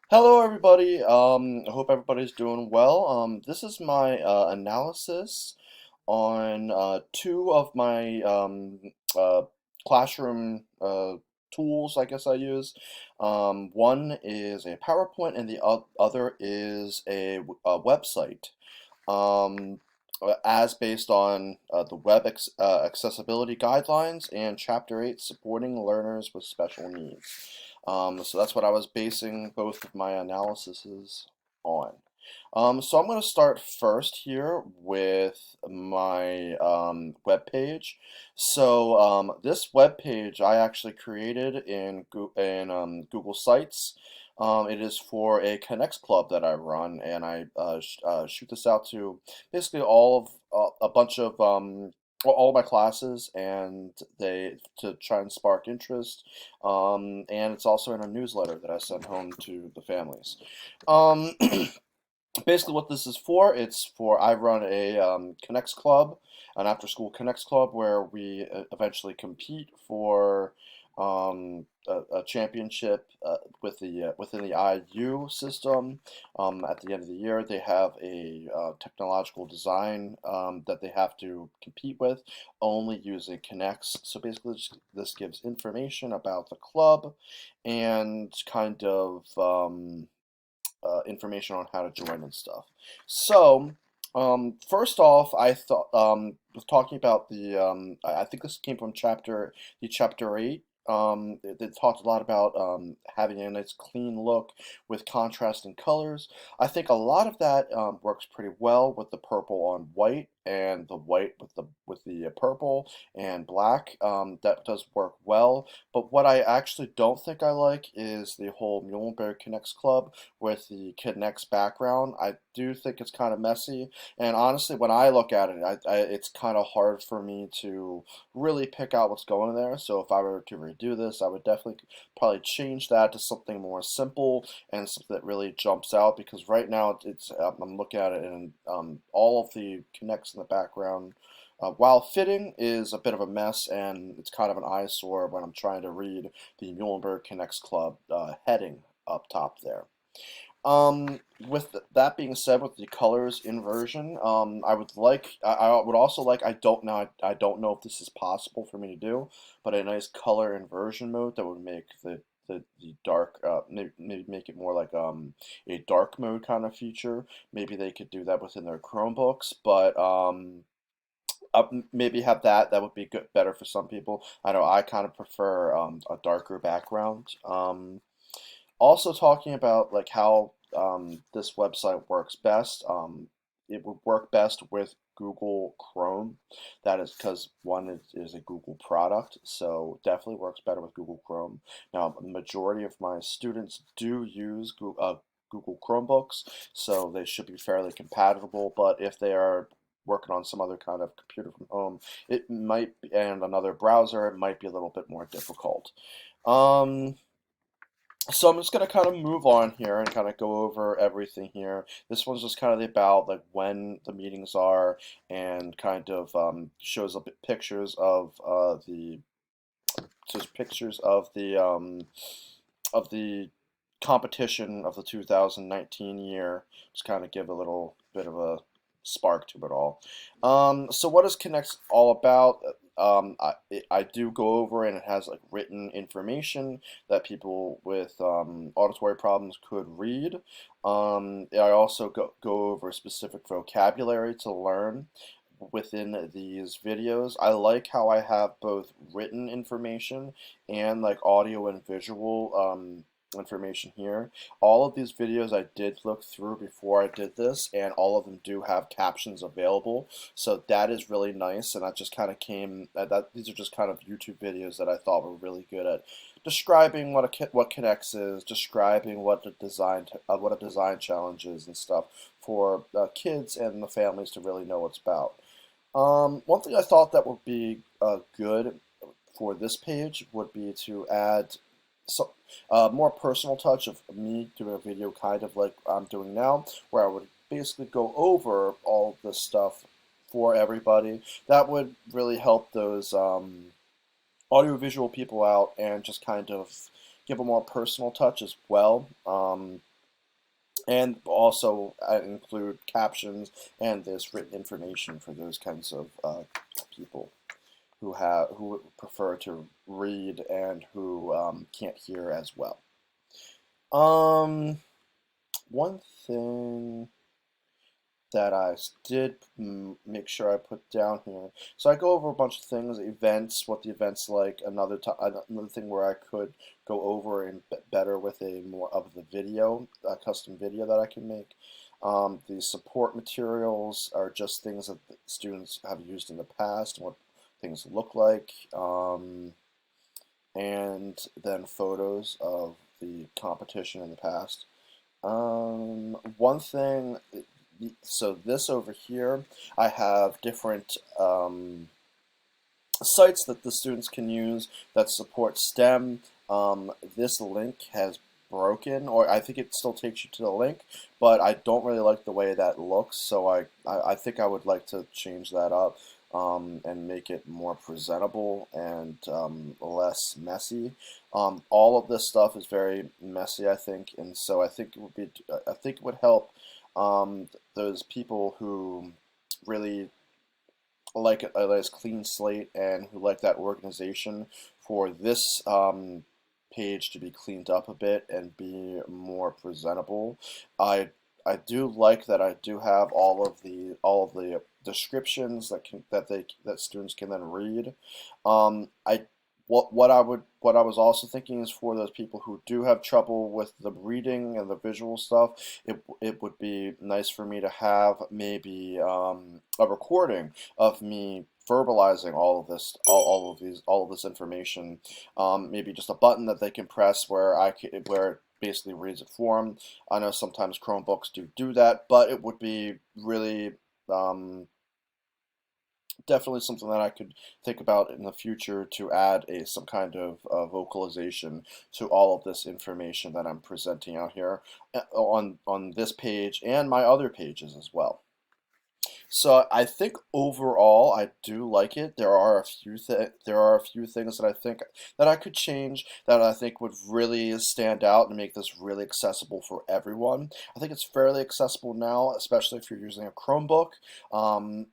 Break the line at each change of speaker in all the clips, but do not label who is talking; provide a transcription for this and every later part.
Hello, everybody. I hope everybody's doing well. This is my analysis on two of my classroom tools, I guess I use. One is a PowerPoint, and the other is a website. Um, as based on the accessibility guidelines and Chapter 8 supporting learners with special needs. So that's what I was basing both of my analyses on. So I'm going to start first here with my web page. So this web page I actually created in Google Sites. It is for a Connects club that I run, and I shoot this out to basically a bunch of all of my classes, and they to try and spark interest. And it's also in a newsletter that I send home to the families. Um, Basically what this is for, it's for I run a Connects club, an after-school Connects club where we eventually compete for a championship within the IU system. At the end of the year, they have a technological design that they have to compete with, only using Connects. So basically, this gives information about the club and kind of information on how to join and stuff. So, first off, I thought was talking about I think this came from chapter 8. They talked a lot about having a nice clean look with contrast and colors. I think a lot of that works pretty well with the purple on white and the white with the purple and black. That does work well. But what I actually don't think I like is the whole Muhlenberg Connects Club with the Kinect's background. I do think it's kind of messy, and honestly, when I look at it, it's kind of hard for me to really pick out what's going there. So if I were to redo this, I would definitely probably change that to something more simple and something that really jumps out. Because right now, it's I'm looking at it, and all of the Kinects in the background. While fitting is a bit of a mess and it's kind of an eyesore when I'm trying to read the Muhlenberg Connects Club heading up top there. With that being said, with the colors inversion, I would also like, I don't know if this is possible for me to do, but a nice color inversion mode that would make the dark, maybe make it more like a dark mode kind of feature. Maybe they could do that within their Chromebooks, but maybe have that. That would be good, better for some people. I know I kind of prefer a darker background. Also talking about like how this website works best. It would work best with Google Chrome. That is because one is a Google product, so definitely works better with Google Chrome. Now, the majority of my students do use Google Chromebooks, so they should be fairly compatible. But if they are working on some other kind of computer from home, it might be, and another browser, it might be a little bit more difficult. Um, so I'm just gonna kind of move on here and kind of go over everything here. This one's just kind of about like when the meetings are and kind of shows up pictures of the just pictures of the competition of the 2019 year. Just kind of give a little bit of a spark to it all. So what is Connects all about? I do go over and it has like written information that people with auditory problems could read. I also go over specific vocabulary to learn within these videos. I like how I have both written information and like audio and visual information here. All of these videos I did look through before I did this, and all of them do have captions available. So that is really nice, and that just kind of came these are just kind of YouTube videos that I thought were really good at describing what Connects is, describing what a design challenge is and stuff for kids and the families to really know what's about. One thing I thought that would be good for this page would be to add some more personal touch of me doing a video kind of like I'm doing now, where I would basically go over all this stuff for everybody. That would really help those audiovisual people out and just kind of give a more personal touch as well. and also include captions and this written information for those kinds of people who prefer to read and who can't hear as well. Um, One thing that I did make sure I put down here. So I go over a bunch of things, events, what the event's like. Another thing where I could go over and better with a more of the video, a custom video that I can make. The support materials are just things that the students have used in the past and what things look like. And then photos of the competition in the past. One thing, so this over here, I have different sites that the students can use that support STEM. This link has broken, or I think it still takes you to the link, but I don't really like the way that looks, so I think I would like to change that up and make it more presentable and less messy. All of this stuff is very messy, I think, and so I think it would help those people who really like a nice clean slate and who like that organization for this page to be cleaned up a bit and be more presentable. I I do like that I do have all of the descriptions that students can then read. I what I was also thinking is for those people who do have trouble with the reading and the visual stuff, it would be nice for me to have maybe a recording of me verbalizing all of this information. Maybe just a button that they can press where it basically reads it for them. I know sometimes Chromebooks do that, but it would be really um, definitely something that I could think about in the future to add some kind of vocalization to all of this information that I'm presenting out here on this page and my other pages as well. So I think overall I do like it. There are a few things that I think that I could change that I think would really stand out and make this really accessible for everyone. I think it's fairly accessible now, especially if you're using a Chromebook. Um,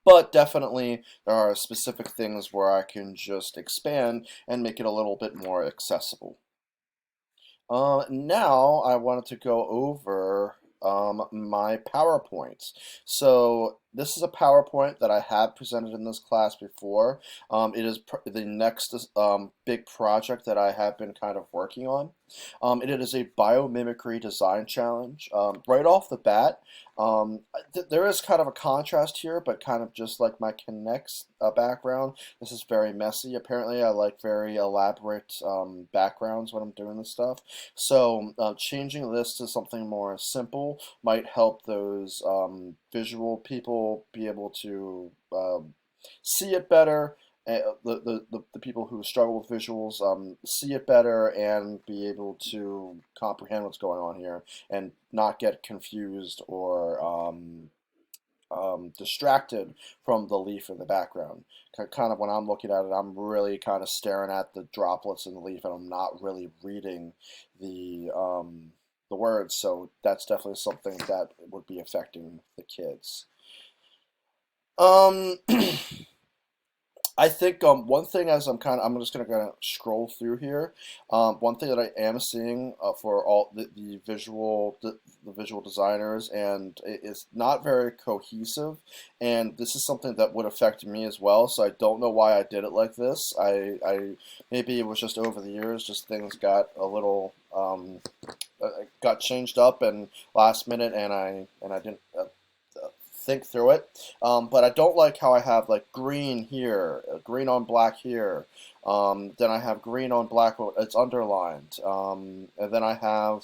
but definitely there are specific things where I can just expand and make it a little bit more accessible. Now I wanted to go over my PowerPoints. So this is a PowerPoint that I have presented in this class before. It is the next big project that I have been kind of working on. It is a biomimicry design challenge. Right off the bat, there is kind of a contrast here, but kind of just like my Connects background, this is very messy. Apparently, I like very elaborate backgrounds when I'm doing this stuff. So changing this to something more simple might help those visual people be able to see it better. The people who struggle with visuals see it better and be able to comprehend what's going on here and not get confused or distracted from the leaf in the background. Kind of when I'm looking at it, I'm really kind of staring at the droplets in the leaf, and I'm not really reading the words. So that's definitely something that would be affecting the kids. Um, I think one thing as I'm just gonna scroll through here. One thing that I am seeing for all the visual designers, and it's not very cohesive, and this is something that would affect me as well. So I don't know why I did it like this. I maybe it was just over the years, just things got a little got changed up and last minute, and I didn't think through it. But I don't like how I have like green here, green on black here. Then I have green on black, it's underlined. And then I have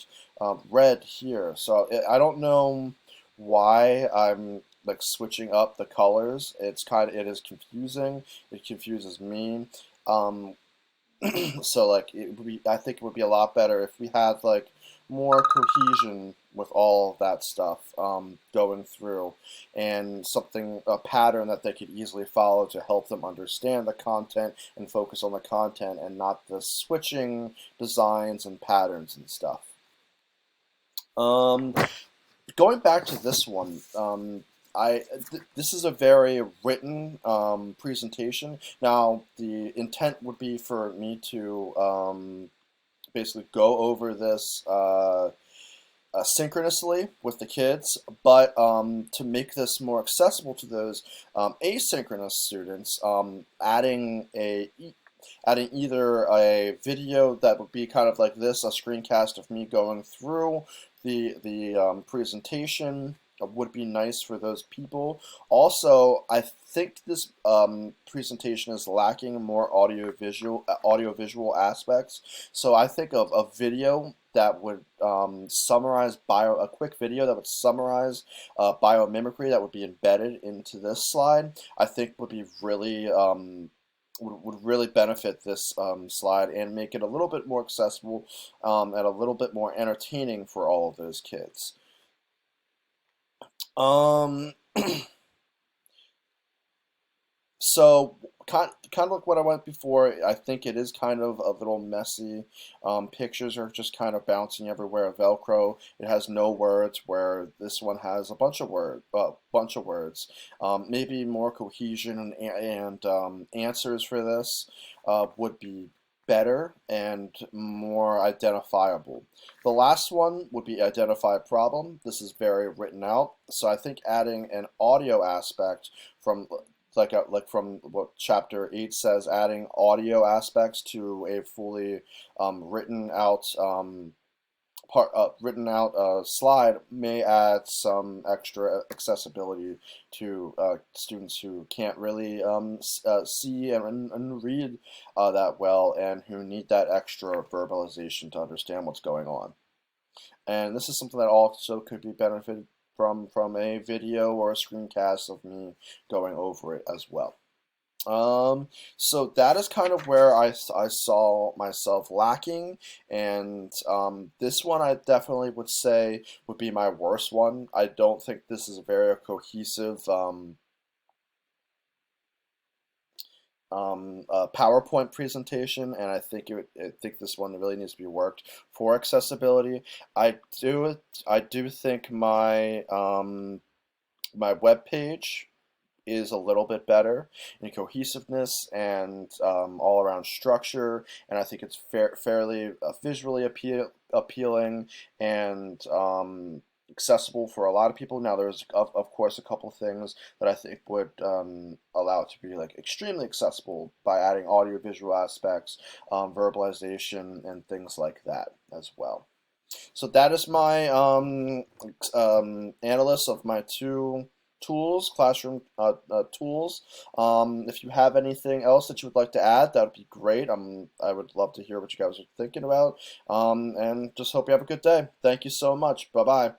red here. So I don't know why I'm like switching up the colors. It is confusing. It confuses me. Um, so like I think it would be a lot better if we had like more cohesion with all of that stuff going through and a pattern that they could easily follow to help them understand the content and focus on the content and not the switching designs and patterns and stuff. Um, Going back to this one, this is a very written presentation. Now, the intent would be for me to basically go over this synchronously with the kids, but to make this more accessible to those asynchronous students, adding either a video that would be kind of like this, a screencast of me going through the presentation would be nice for those people. Also, I think this presentation is lacking more audio visual aspects. So I think of a video that would summarize a quick video that would summarize biomimicry that would be embedded into this slide. I think would be really would really benefit this slide and make it a little bit more accessible and a little bit more entertaining for all of those kids. Um, So, kind of like what I went before, I think it is kind of a little messy. Pictures are just kind of bouncing everywhere. Velcro, it has no words, where this one has a bunch of words. Maybe more cohesion and answers for this would be better and more identifiable. The last one would be identify problem. This is very written out, so I think adding an audio aspect from like from what chapter 8 says, adding audio aspects to a fully written out slide may add some extra accessibility to students who can't really see and read that well, and who need that extra verbalization to understand what's going on. And this is something that also could be benefited from a video or a screencast of me going over it as well. So that is kind of where I saw myself lacking, and this one I definitely would say would be my worst one. I don't think this is a very cohesive PowerPoint presentation, and I think this one really needs to be worked for accessibility. I do think my web page is a little bit better in cohesiveness and all around structure, and I think it's fairly visually appealing and accessible for a lot of people. Now, there's of course a couple things that I think would allow it to be like extremely accessible by adding audio-visual aspects, verbalization, and things like that as well. So that is my analysis of my two classroom tools. If you have anything else that you would like to add, that would be great. I would love to hear what you guys are thinking about. And just hope you have a good day. Thank you so much. Bye bye.